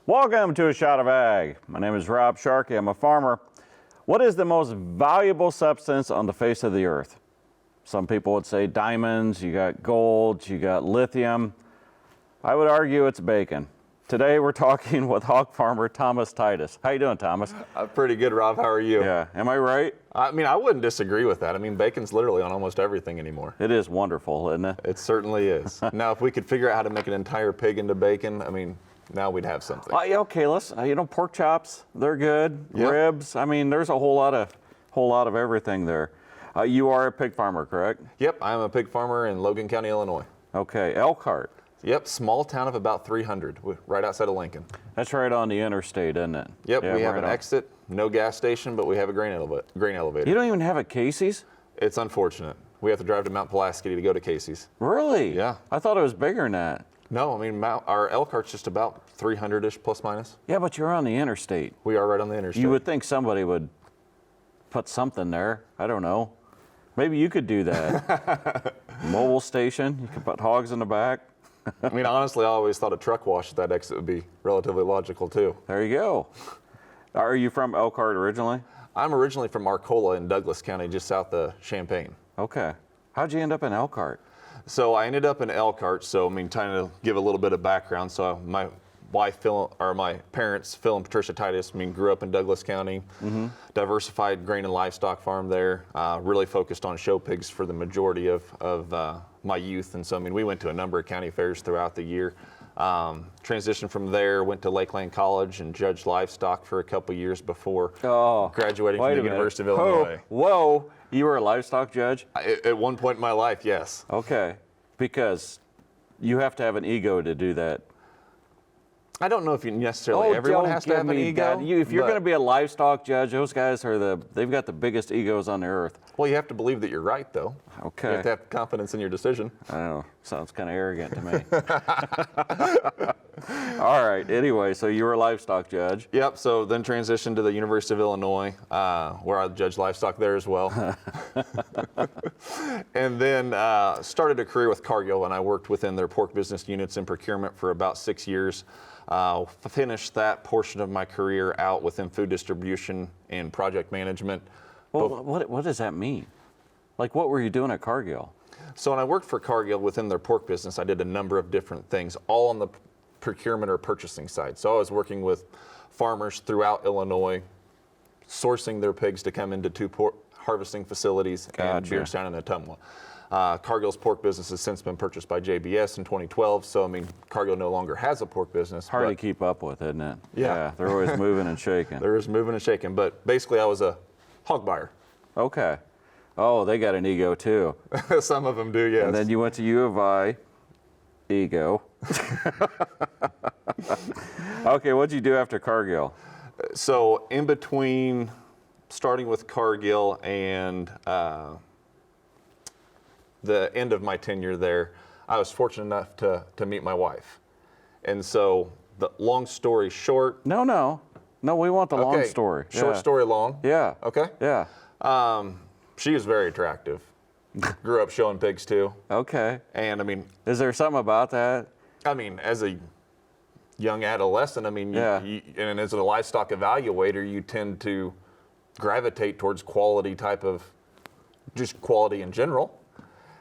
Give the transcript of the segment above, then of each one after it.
Welcome to A Shot of Ag. My name is Rob Sharkey. I'm a farmer. What is the most valuable substance on the face of the earth? Some people would say diamonds, you got gold, you got lithium. I would argue it's bacon. Today we're talking with hog farmer Thomas Titus. How you doing, Thomas? I'm pretty good, Rob. How are you? Yeah, am I right? I mean, I wouldn't disagree with that. I mean, bacon's literally on almost everything anymore. It is wonderful, isn't it? It certainly is. Now, if we could figure out how to make an entire pig into bacon, I mean, now we'd have something. Okay, let's, pork chops, they're good. Yep. Ribs, I mean, there's a whole lot of everything there. You are a pig farmer, correct? Yep, I'm a pig farmer in Logan County, Illinois. Okay, Elkhart. Yep, small town of about 300, right outside of Lincoln. That's right on the interstate, isn't it? Yep, Yeah, we have right an on. exit, no gas station, but we have a grain elevator. You don't even have a Casey's? It's unfortunate. We have to drive to Mount Pulaski to go to Casey's. Really? Yeah. I thought it was bigger than that. No, I mean, our Elkhart's just about 300-ish, plus minus. Yeah, but you're on the interstate. We are right on the interstate. You would think somebody would put something there. I don't know. Maybe you could do that. Mobile station, you could put hogs in the back. I mean, honestly, I always thought a truck wash at that exit would be relatively logical, too. There you go. Are you from Elkhart originally? I'm originally from Arcola in Douglas County, just south of Champaign. Okay. How'd you end up in Elkhart? So I ended up in Elkhart, so I mean, trying to give a little bit of background. So my my parents, Phil and Patricia Titus, I mean, grew up in Douglas County, diversified grain and livestock farm there, really focused on show pigs for the majority of my youth. And so, I mean, we went to a number of county fairs throughout the year. Transitioned from there, went to Lakeland College and judged livestock for a couple years before graduating from the University of Illinois. Whoa, you were a livestock judge? At one point in my life, yes. Okay, because you have to have an ego to do that. I don't know if you necessarily everyone has to have an ego. If you're going to be a livestock judge, those guys they've got the biggest egos on the earth. Well, you have to believe that you're right, though. Okay. You have to have confidence in your decision. I don't know. Sounds kind of arrogant to me. All right. Anyway, so you were a livestock judge. Yep. So then transitioned to the University of Illinois, where I judged livestock there as well. And then started a career with Cargill, and I worked within their pork business units in procurement for about 6 years. Finished that portion of my career out within food distribution and project management. Well, what does that mean? Like, what were you doing at Cargill? So when I worked for Cargill within their pork business, I did a number of different things, all on the procurement or purchasing side. So I was working with farmers throughout Illinois, sourcing their pigs to come into two pork harvesting facilities in Beardstown and Ottumwa. Cargill's pork business has since been purchased by JBS in 2012, so I mean, Cargill no longer has a pork business. Hard to keep up with, isn't it? Yeah. They're always moving and shaking. There is moving and shaking, but basically I was a hog buyer. Okay. Oh, they got an ego too. Some of them do, yes. And then you went to U of I, ego. Okay, what'd you do after Cargill? So in between starting with Cargill and the end of my tenure there, I was fortunate enough to meet my wife. And so the long story short. No, we want the long story. Short story long? Yeah. Okay. Yeah. She was very attractive. Grew up showing pigs too. Okay. And I mean. Is there something about that? I mean, as a young adolescent, I mean, and as a livestock evaluator, you tend to gravitate towards quality just quality in general.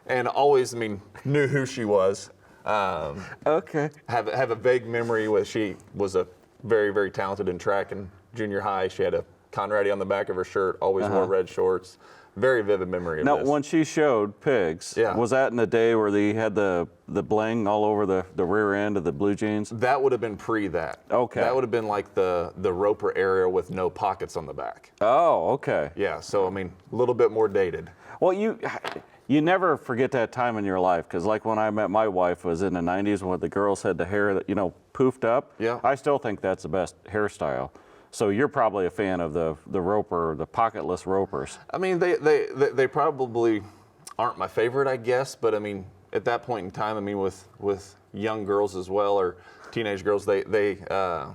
And always, I mean, knew who she was. Okay. Have a vague memory with she was a very, very talented in track in junior high. She had a Conradi on the back of her shirt, always wore red shorts. Very vivid memory of Now, this. when she showed pigs, was that in the day where they had the bling all over the rear end of the blue jeans? That would have been pre that. Okay. That would have been like the Roper area with no pockets on the back. Oh, okay. Yeah, so I mean, a little bit more dated. Well, you never forget that time in your life, because like when I met my wife was in the 90s when the girls had the hair that, poofed up. Yeah. I still think that's the best hairstyle. So you're probably a fan of the roper, the pocketless ropers. I mean, they probably aren't my favorite, I guess, but I mean, at that point in time, I mean, with young girls as well, or teenage girls, hair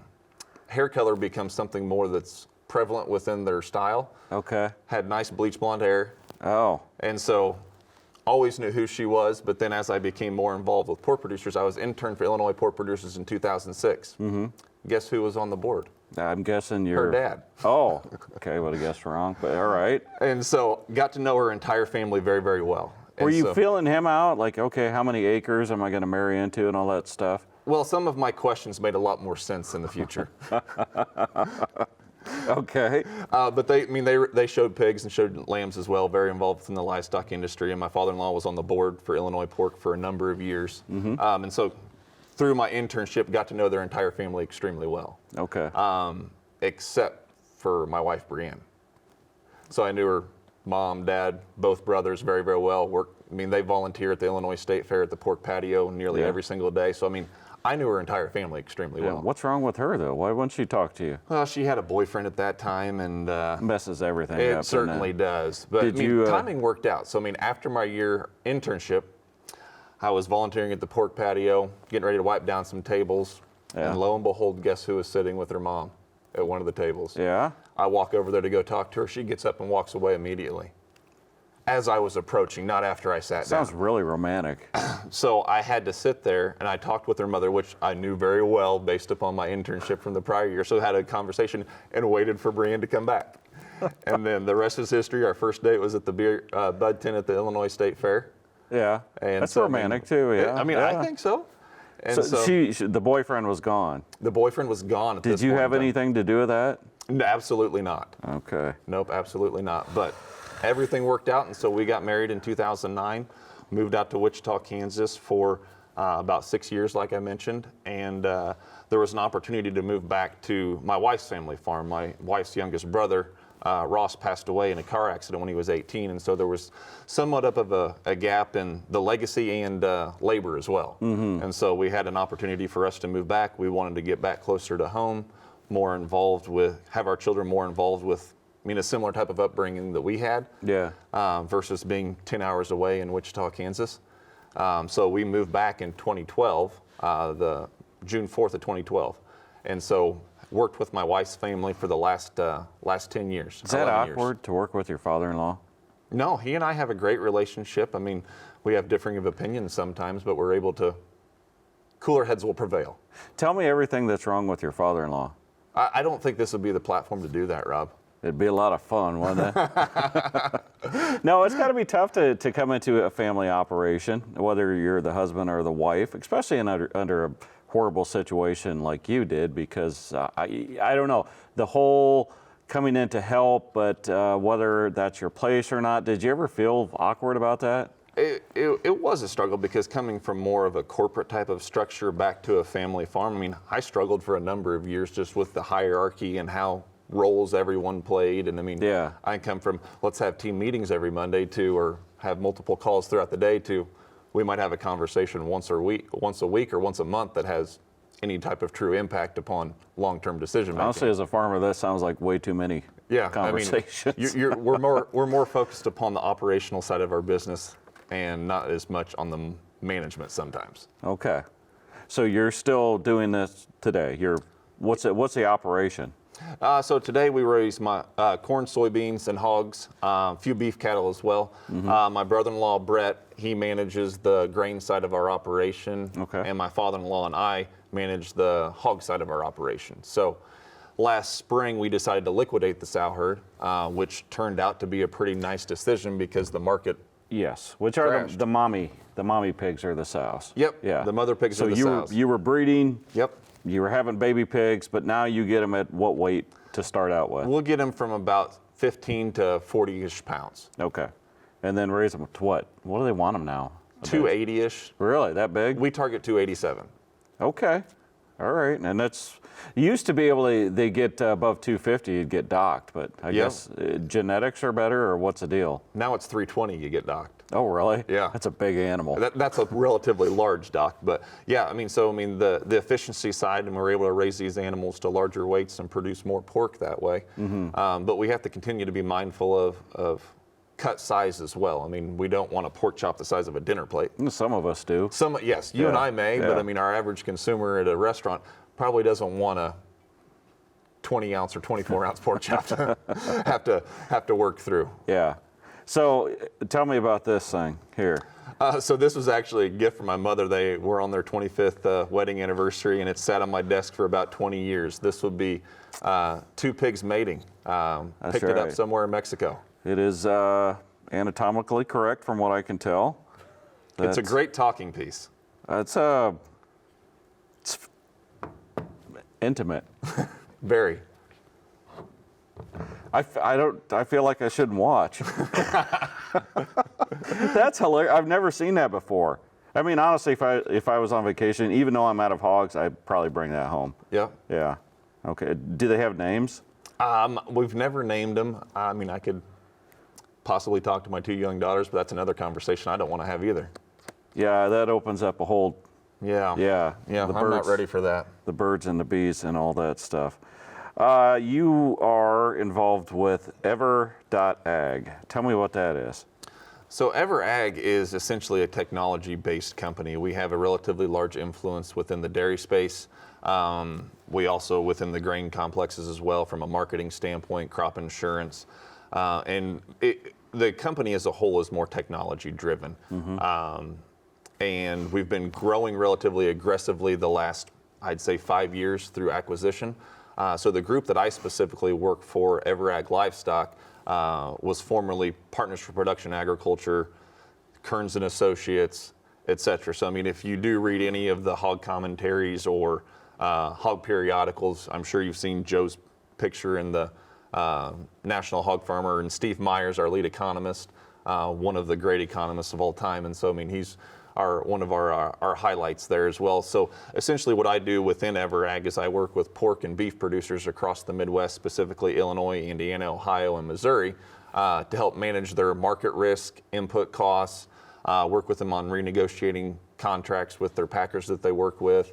color becomes something more that's prevalent within their style. Okay. Had nice bleach blonde hair. Oh. And so always knew who she was, but then as I became more involved with pork producers, I was intern for Illinois Pork Producers in 2006. guess who was on the board? I'm guessing you're Her dad. Oh, okay, would have guessed wrong, but all right. And so got to know her entire family very, very well. Were And you so- feeling him out? Like, okay, how many acres am I going to marry into and all that stuff? Well, some of my questions made a lot more sense in the future. Okay. But they showed pigs and showed lambs as well, very involved in the livestock industry. And my father-in-law was on the board for Illinois Pork for a number of years. And so through my internship, got to know their entire family extremely well, Okay. except for my wife, Brienne. So I knew her mom, dad, both brothers very, very well. They volunteer at the Illinois State Fair at the pork patio nearly every single day. So, I knew her entire family extremely Yeah, well. what's wrong with her, though? Why wouldn't she talk to you? Well, she had a boyfriend at that time, and Messes everything up. it doesn't certainly does. But Did you, timing worked out. So, after my year internship, I was volunteering at the pork patio, getting ready to wipe down some tables. Yeah. And lo and behold, guess who was sitting with her mom at one of the tables? Yeah? I walk over there to go talk to her. She gets up and walks away immediately. As I was approaching, not after I sat Sounds down. really romantic. So I had to sit there, and I talked with her mother, which I knew very well based upon my internship from the prior year. So I had a conversation and waited for Brienne to come back. And then the rest is history. Our first date was at the Bud Tent at the Illinois State Fair. Yeah. And That's so, romantic, too, yeah. I think so. And So the boyfriend was gone. the boyfriend was gone at this Did you point have in time. anything to do with that? No, absolutely not. Okay. Nope, absolutely not. But everything worked out, and so we got married in 2009, moved out to Wichita, Kansas for about 6 years, like I mentioned, and there was an opportunity to move back to my wife's family farm. My wife's youngest brother, Ross, passed away in a car accident when he was 18, and so there was somewhat of a gap in the legacy and labor as well. And so we had an opportunity for us to move back. We wanted to get back closer to home, have our children more involved with a similar type of upbringing that we had, Yeah. versus being 10 hours away in Wichita, Kansas. So we moved back in 2012, the June 4th of 2012. And so worked with my wife's family for the last 10 years. Is that 11 years. awkward to work with your father-in-law? No, he and I have a great relationship. We have differing of opinions sometimes, but we're able to, cooler heads will prevail. Tell me everything that's wrong with your father-in-law. I don't think this would be the platform to do that, Rob. It'd be a lot of fun, wouldn't it? No, it's got to be tough to come into a family operation, whether you're the husband or the wife, especially under a horrible situation like you did, because I don't know, the whole coming in to help, but whether that's your place or not, did you ever feel awkward about that? It was a struggle because coming from more of a corporate type of structure back to a family farm, I struggled for a number of years just with the hierarchy and how roles everyone played. And Yeah. I come from let's have team meetings every Monday or have multiple calls throughout the day to we might have a conversation once a week or once a month that has any type of true impact upon long-term decision making. Honestly, as a farmer, that sounds like way too many conversations. We're more focused upon the operational side of our business and not as much on the management sometimes. Okay. So you're still doing this today. What's the operation? So today we raise my corn, soybeans, and hogs, a few beef cattle as well. My brother-in-law, Brett, he manages the grain side of our operation. Okay. And my father-in-law and I manage the hog side of our operation. So last spring we decided to liquidate the sow herd, which turned out to be a pretty nice decision because the market. Yes, which are Crashed. the mommy pigs are the sows. Yep. Yeah. The mother pigs so are the sows. you were breeding. Yep. You were having baby pigs, but now you get them at what weight to start out with? We'll get them from about 15 to 40-ish pounds. Okay. And then raise them to what? What do they want them now? 280-ish. Really? That big? We target 287. Okay. All right. And that's, you used to be able to, they get above 250, you'd get docked, but I guess genetics are better, or what's the deal? Now it's 320 you get docked. Oh, really? Yeah. That's a big animal. That's a relatively large dock, but yeah, the efficiency side, and we're able to raise these animals to larger weights and produce more pork that way. But we have to continue to be mindful of cut size as well. We don't want a pork chop the size of a dinner plate. Some of us do. Yes, you and Yeah, I may, yeah. but our average consumer at a restaurant probably doesn't want a 20-ounce or 24-ounce pork chop to have to work through. Yeah. So tell me about this thing here. So this was actually a gift from my mother. They were on their 25th wedding anniversary, and it sat on my desk for about 20 years. This would be two pigs mating. Picked it up right. somewhere in Mexico. It is anatomically correct from what I can tell. It's a great talking piece. It's intimate. Very. I feel like I shouldn't watch. That's hilarious. I've never seen that before. I mean, honestly, if I was on vacation, even though I'm out of hogs, I'd probably bring that home. Yeah. Yeah. Okay. Do they have names? We've never named them. I mean, I could possibly talk to my two young daughters, but that's another conversation I don't want to have either. Yeah, that opens up a whole. Yeah. Yeah. I'm not ready for that. The birds and the bees and all that stuff. You are involved with Ever.ag. Tell me what that is. So EverAg is essentially a technology-based company. We have a relatively large influence within the dairy space. We also within the grain complexes as well from a marketing standpoint, crop insurance. The company as a whole is more technology-driven. And we've been growing relatively aggressively the last, I'd say, 5 years through acquisition. So the group that I specifically work for, EverAg Livestock, was formerly Partners for Production Agriculture, Kearns and Associates, et cetera. So I mean, if you do read any of the hog commentaries or hog periodicals, I'm sure you've seen Joe's picture in the National Hog Farmer, and Steve Myers, our lead economist, one of the great economists of all time. And so I mean, he's one of our highlights there as well. So essentially what I do within EverAg is I work with pork and beef producers across the Midwest, specifically Illinois, Indiana, Ohio, and Missouri, to help manage their market risk, input costs, work with them on renegotiating contracts with their packers that they work with.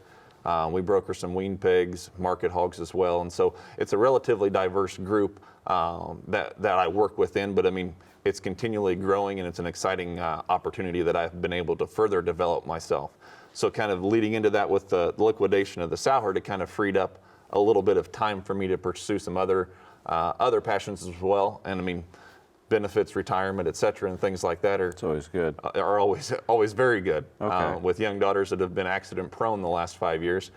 We broker some weaned pigs, market hogs as well. And so it's a relatively diverse group that I work within, but I mean, it's continually growing, and it's an exciting opportunity that I've been able to further develop myself. So kind of leading into that with the liquidation of the sow herd, it kind of freed up a little bit of time for me to pursue some other passions as well. And I mean, benefits, retirement, et cetera, and things like that It's always good. are always very good. Okay. With young daughters that have been accident prone the last 5 years,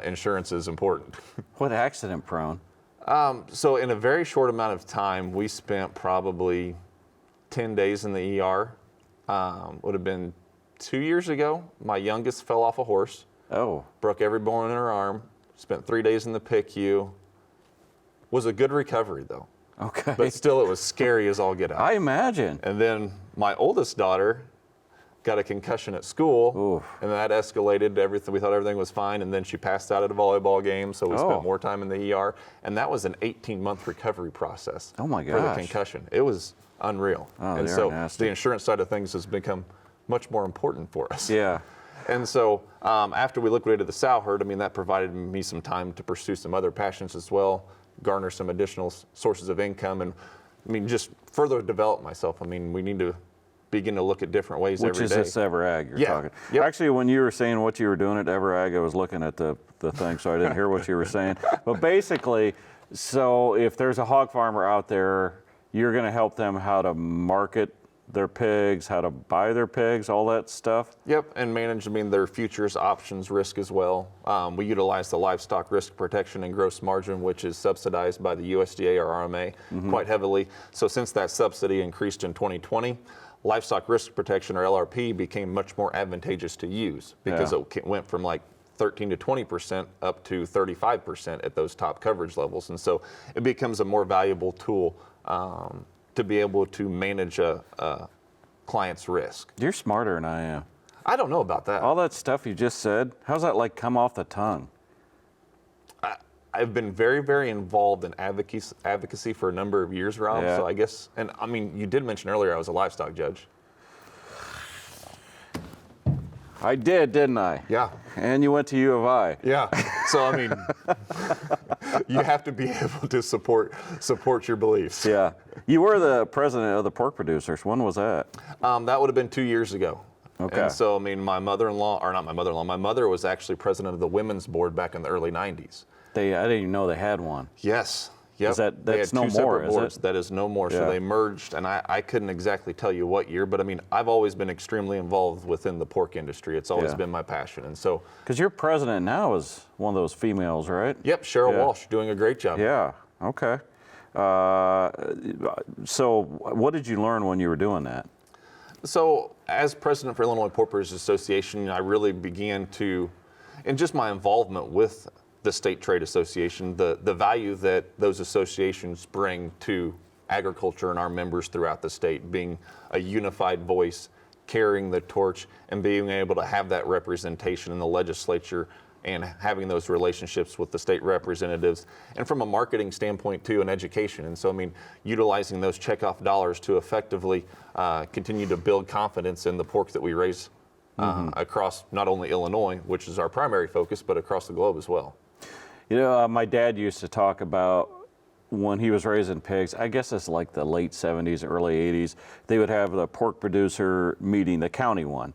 insurance is important. What accident prone? So in a very short amount of time, we spent probably 10 days in the ER. Would have been 2 years ago. My youngest fell off a horse, Oh, broke every bone in her arm, spent 3 days in the PICU. Was a good recovery though, okay. but still it was scary as all get out. I imagine. And then my oldest daughter got a concussion at school, Oof. and that escalated to everything. We thought everything was fine, and then she passed out at a volleyball game, so we Oh. spent more time in the ER, and that was an 18-month recovery process. Oh my For the gosh. concussion. It was unreal. Oh, and they're so nasty. the insurance side of things has become much more important for us. Yeah. And so after we liquidated the sow herd, I mean, that provided me some time to pursue some other passions as well, garner some additional sources of income, and I mean, just further develop myself. I mean, we need to begin to look at different ways Which every is day. this EverAg you're Yeah. talking? Yep. Actually, when you were saying what you were doing at EverAg, I was looking at the thing, so I didn't hear what you were saying. But basically, so if there's a hog farmer out there, you're going to help them how to market their pigs, how to buy their pigs, all that stuff? Yep, and manage, I mean, their futures options risk as well. We utilize the livestock risk protection and gross margin, which is subsidized by the USDA or RMA quite heavily. So since that subsidy increased in 2020, livestock risk protection, or LRP, became much more advantageous to use because Yeah. it went from like 13 to 20% up to 35% at those top coverage levels. And so it becomes a more valuable tool to be able to manage a client's risk. You're smarter than I am. I don't know about that. All that stuff you just said, how's that like come off the tongue? I've been very, very involved in advocacy for a number of years, Rob. Yeah. So I guess, and I mean, you did mention earlier I was a livestock judge. I did, didn't I? Yeah. And you went to U of I. Yeah. So I mean, you have to be able to support your beliefs. Yeah. You were the president of the pork producers. When was that? That would have been 2 years ago. Okay. And so I mean, my mother was actually president of the women's board back in the early 90s. I didn't even know they had one. Yes. Yep. Is that, They that's had no two more, separate is boards. it? That is no more. Yeah. So they merged, and I couldn't exactly tell you what year, but I mean, I've always been extremely involved within the pork industry. It's always Yeah. been my passion. And so, Because your president now is one of those females, right? yep, Cheryl Yeah. Walsh doing a great job. Yeah, okay. Uh, so what did you learn when you were doing that? So, as president for Illinois Pork Producers Association, I really began to, and just my involvement with the State Trade Association, the value that those associations bring to agriculture and our members throughout the state, being a unified voice, carrying the torch, and being able to have that representation in the legislature and having those relationships with the state representatives, and from a marketing standpoint too, and education. And so, I mean, utilizing those checkoff dollars to effectively continue to build confidence in the pork that we raise across not only Illinois, which is our primary focus, but across the globe as well. You know, my dad used to talk about when he was raising pigs, I guess it's like the late 70s, early 80s, they would have the pork producer meeting, the county one,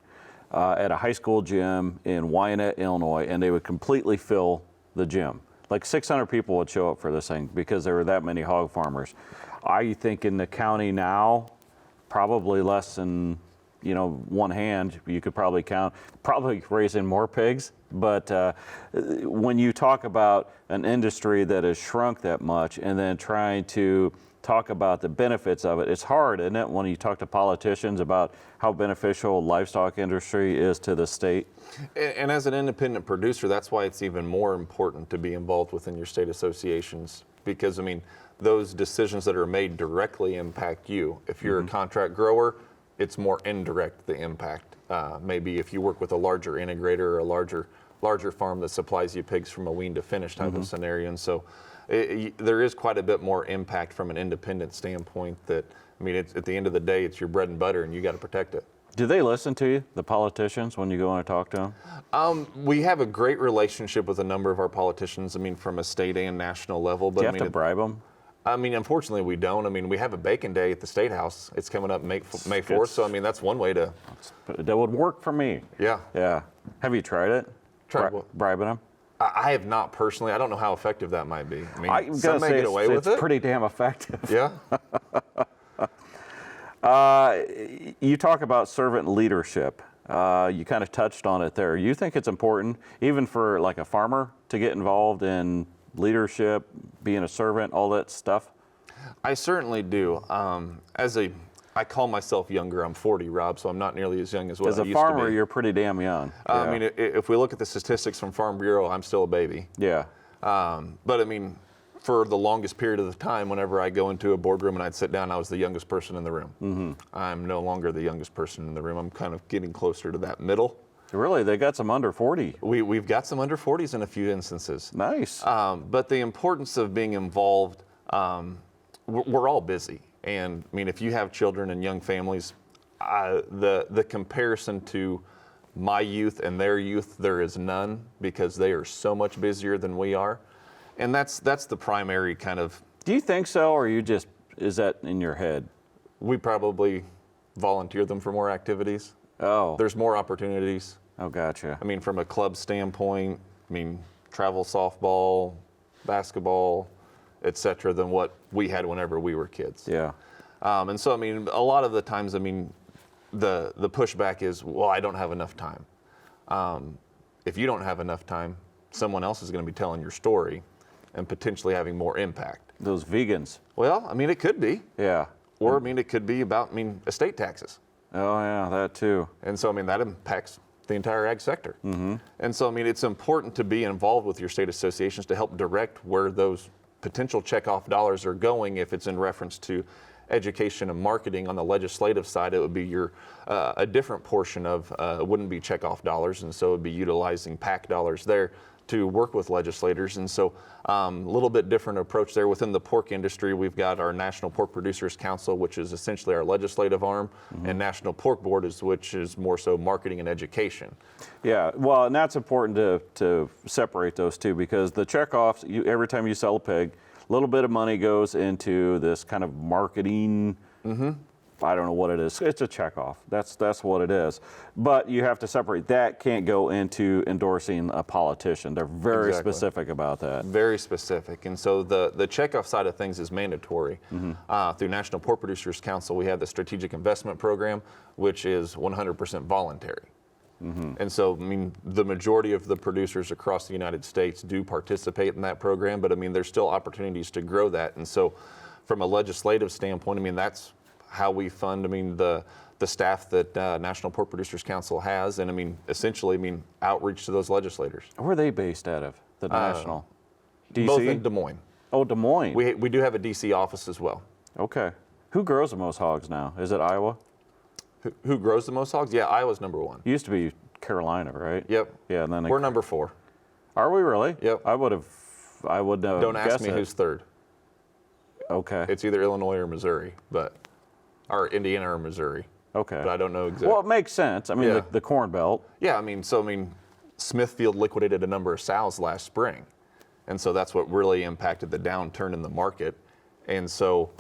at a high school gym in Wyanett, Illinois, and they would completely fill the gym. Like 600 people would show up for this thing because there were that many hog farmers. I think in the county now, probably less than, you know, one hand, you could probably count, probably raising more pigs. But when you talk about an industry that has shrunk that much and then trying to talk about the benefits of it, it's hard, isn't it, when you talk to politicians about how beneficial livestock industry is to the state? And as an independent producer, that's why it's even more important to be involved within your state associations, because, I mean, those decisions that are made directly impact you. If you're a contract grower, it's more indirect, the impact. Maybe if you work with a larger integrator or a larger farm that supplies you pigs from a wean to finish type of scenario. And so there is quite a bit more impact from an independent standpoint that, I mean, at the end of the day, it's your bread and butter and you got to protect it. Do they listen to you, the politicians, when you go in and talk to them? We have a great relationship with a number of our politicians, I mean, from a state and national level. But Do you I have mean, to bribe them? I mean, unfortunately, we don't. I mean, we have a bacon day at the State House. It's coming up May 4th. So, I mean, that's one way to. That would work for me. Yeah. Yeah. Have you tried it? Tried what? Bribing them? I have not personally. I don't know how effective that might be. I mean, I'm some gonna may say get away with it's it. pretty damn effective. Yeah. You talk about servant leadership. You kind of touched on it there. You think it's important, even for like a farmer, to get involved in leadership, being a servant, all that stuff? I certainly do. I call myself younger. I'm 40, Rob, so I'm not nearly as young as what As I a used farmer, to be. you're pretty damn young. I Yeah. mean, if we look at the statistics from Farm Bureau, I'm still a baby. Yeah. But I mean, for the longest period of the time, whenever I go into a boardroom and I'd sit down, I was the youngest person in the room. I'm no longer the youngest person in the room. I'm kind of getting closer to that middle. Really, they got some under 40. We've got some under 40s in a few instances. Nice. But the importance of being involved, we're all busy. And I mean, if you have children and young families, the comparison to my youth and their youth, there is none, because they are so much busier than we are. And that's the primary kind of. Do you think so, or is that in your head? We probably volunteer them for more activities. Oh. There's more opportunities. Oh, gotcha. I mean, from a club standpoint, I mean, travel softball, basketball, et cetera, than what we had whenever we were kids. Yeah. And so, I mean, a lot of the times, I mean, the pushback is, well, I don't have enough time. If you don't have enough time, someone else is going to be telling your story and potentially having more impact. Those vegans. Well, I mean, it could be. Yeah. Or, I mean, it could be about, estate taxes. Oh, yeah, that too. And so, I mean, that impacts the entire ag sector. And so, I mean, it's important to be involved with your state associations to help direct where those potential checkoff dollars are going. If it's in reference to education and marketing on the legislative side, it would be a different portion of, it wouldn't be checkoff dollars, and so it would be utilizing PAC dollars there to work with legislators. And so a little bit different approach there. Within the pork industry, we've got our National Pork Producers Council, which is essentially our legislative arm, and National Pork Board, which is more so marketing and education. Yeah, well, and that's important to separate those two, because the checkoffs, every time you sell a pig, a little bit of money goes into this kind of marketing I don't know what it is. It's a checkoff. That's what it is. But you have to separate. That can't go into endorsing a politician. They're very Exactly. specific about that. Very specific. And so the checkoff side of things is mandatory. Through National Pork Producers Council, we have the Strategic Investment Program, which is 100% voluntary. And so, I mean, the majority of the producers across the United States do participate in that program, but I mean, there's still opportunities to grow that. And so, from a legislative standpoint, I mean, that's how we fund, I mean, the staff that National Pork Producers Council has, and I mean, essentially, I mean, outreach to those legislators. Where are they based out of? The national? DC? Both in Des Moines. Oh, Des Moines. We do have a DC office as well. Okay. Who grows the most hogs now? Is it Iowa? Who grows the most hogs? Yeah, Iowa's number one. Used to be Carolina, right? Yep. Yeah, and then We're number 4. Are we really? Yep. I would have Don't ask me who's third. Okay. It's either Illinois or Missouri, or Indiana or Missouri. Okay. But I don't know exactly. Well, it makes sense. I mean, Yeah. the Corn Belt. Yeah, I mean, Smithfield liquidated a number of sows last spring, and so that's what really impacted the downturn in the market. And so,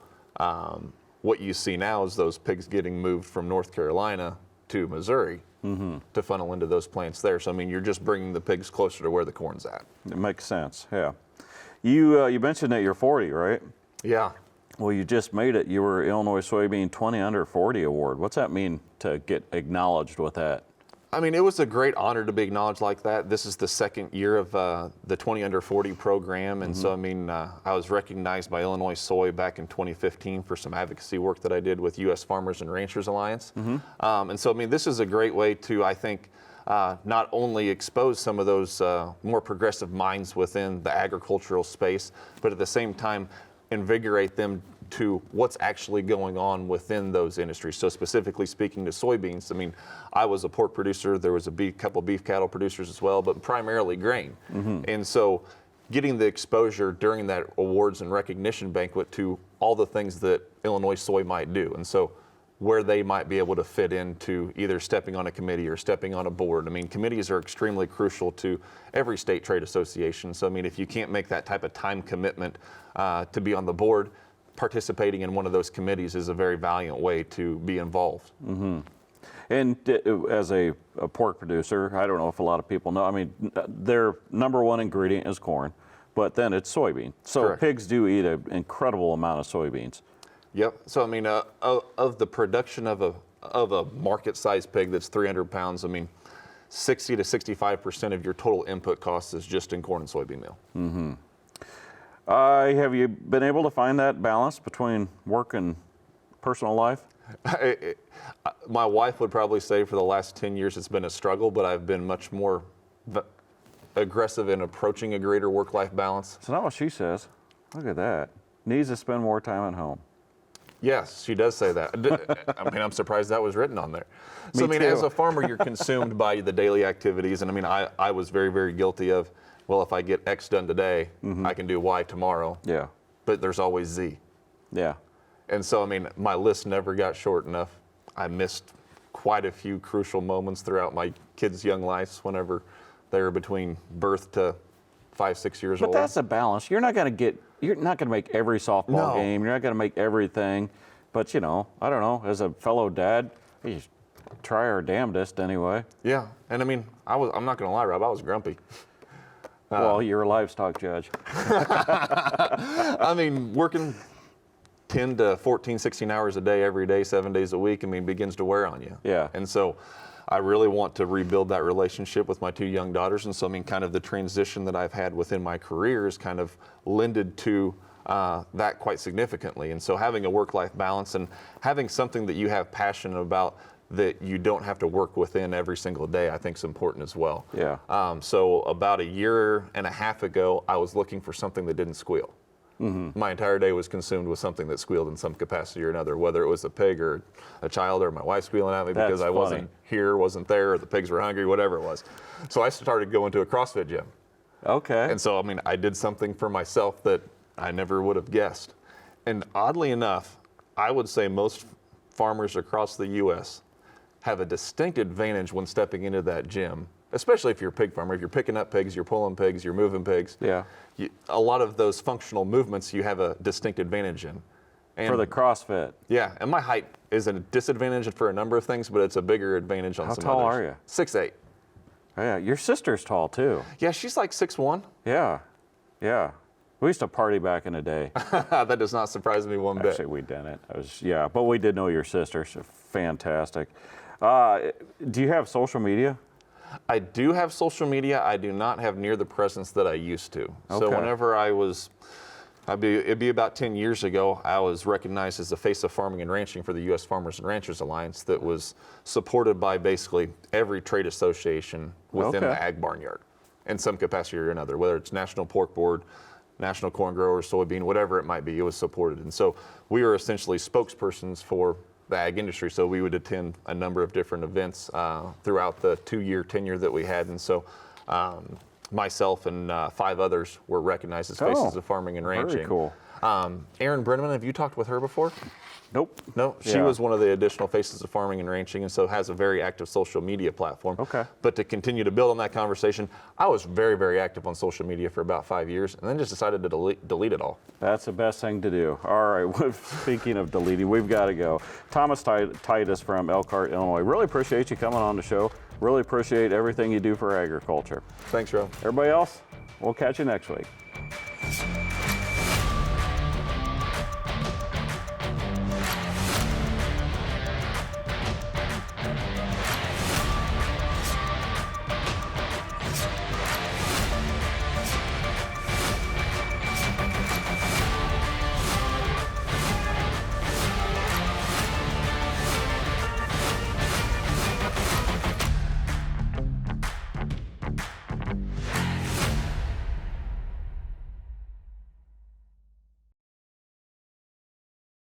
what you see now is those pigs getting moved from North Carolina to Missouri to funnel into those plants there. So, I mean, you're just bringing the pigs closer to where the corn's at. It makes sense. Yeah. You mentioned that you're 40, right? Yeah. Well, you just made it. You were Illinois Soybean 20 Under 40 Award. What's that mean to get acknowledged with that? I mean, it was a great honor to be acknowledged like that. This is the second year of the 20 Under 40 program. And so, I mean, I was recognized by Illinois Soy back in 2015 for some advocacy work that I did with U.S. Farmers and Ranchers Alliance. And so, I mean, this is a great way to, I think, not only expose some of those more progressive minds within the agricultural space, but at the same time, invigorate them to what's actually going on within those industries. So specifically speaking to soybeans, I mean, I was a pork producer, there was a couple beef cattle producers as well, but primarily grain. And so getting the exposure during that awards and recognition banquet to all the things that Illinois Soy might do. And so where they might be able to fit into either stepping on a committee or stepping on a board. I mean, committees are extremely crucial to every state trade association. So, I mean, if you can't make that type of time commitment to be on the board, participating in one of those committees is a very valiant way to be involved. And as a pork producer, I don't know if a lot of people know, I mean, their number one ingredient is corn, but then it's soybean. So Correct. pigs do eat an incredible amount of soybeans. Yep. So, I mean, of the production of a market-sized pig that's 300 pounds, I mean, 60 to 65% of your total input cost is just in corn and soybean meal. Have you been able to find that balance between work and personal life? My wife would probably say for the last 10 years it's been a struggle, but I've been much more aggressive in approaching a greater work-life balance. It's not what she says. Look at that. Needs to spend more time at home. Yes, she does say that. I mean, I'm surprised that was written on there. So, I mean, too. as a farmer, you're consumed by the daily activities. And I mean, I was very, very guilty of, well, if I get X done today, I can do Y tomorrow. Yeah. But there's always Z. Yeah. And so, I mean, my list never got short enough. I missed quite a few crucial moments throughout my kids' young lives whenever they were between birth to 5, 6 years But old. that's a balance. You're not going to make every softball No. game. You're not going to make everything. But, you know, I don't know, as a fellow dad, you try our damnedest anyway. Yeah. And I mean, I'm not going to lie, Rob, I was grumpy. Well, you're a livestock judge. I mean, working 10 to 14, 16 hours a day, every day, 7 days a week, I mean, begins to wear on you. Yeah. And so I really want to rebuild that relationship with my 2 young daughters. And so, I mean, kind of the transition that I've had within my career is kind of lended to that quite significantly. And so having a work-life balance and having something that you have passion about that you don't have to work within every single day, I think is important as well. Yeah. So about a year and a half ago, I was looking for something that didn't squeal. My entire day was consumed with something that squealed in some capacity or another, whether it was a pig or a child or my wife squealing at me because That's I wasn't funny. here, wasn't there, or the pigs were hungry, whatever it was. So I started going to a CrossFit gym. Okay. And so, I mean, I did something for myself that I never would have guessed. And oddly enough, I would say most farmers across the U.S. have a distinct advantage when stepping into that gym, especially if you're a pig farmer. If you're picking up pigs, you're pulling pigs, you're moving pigs. Yeah. A lot of those functional movements you have a distinct advantage in. For the CrossFit. Yeah, and my height is a disadvantage for a number of things, but it's a bigger advantage on How some tall others. are you? 6'8". Oh, yeah, your sister's tall too. Yeah, she's like 6'1". Yeah, yeah. We used to party back in the day. That does not surprise me one bit. Actually, we didn't. Yeah, but we did know your sister. So fantastic. Do you have social media? I do have social media. I do not have near the presence that I used to. So Okay. whenever it'd be about 10 years ago, I was recognized as the face of farming and ranching for the U.S. Farmers and Ranchers Alliance that was supported by basically every trade association within Okay. the ag barnyard in some capacity or another, whether it's National Pork Board, National Corn Growers, Soybean, whatever it might be, it was supported. And so we were essentially spokespersons for the ag industry. So we would attend a number of different events throughout the 2-year tenure that we had. And so myself and 5 others were recognized as faces of farming and ranching. Very cool. Erin Brenneman, have you talked with her before? Nope. No, she Yeah. was one of the additional faces of farming and ranching, and so has a very active social media platform. Okay. But to continue to build on that conversation, I was very, very active on social media for about 5 years, and then just decided to delete it all. That's the best thing to do. All right, speaking of deleting, we've got to go. Thomas Titus from Elkhart, Illinois. Really appreciate you coming on the show. Really appreciate everything you do for agriculture. Thanks, Rob. Everybody else, we'll catch you next week.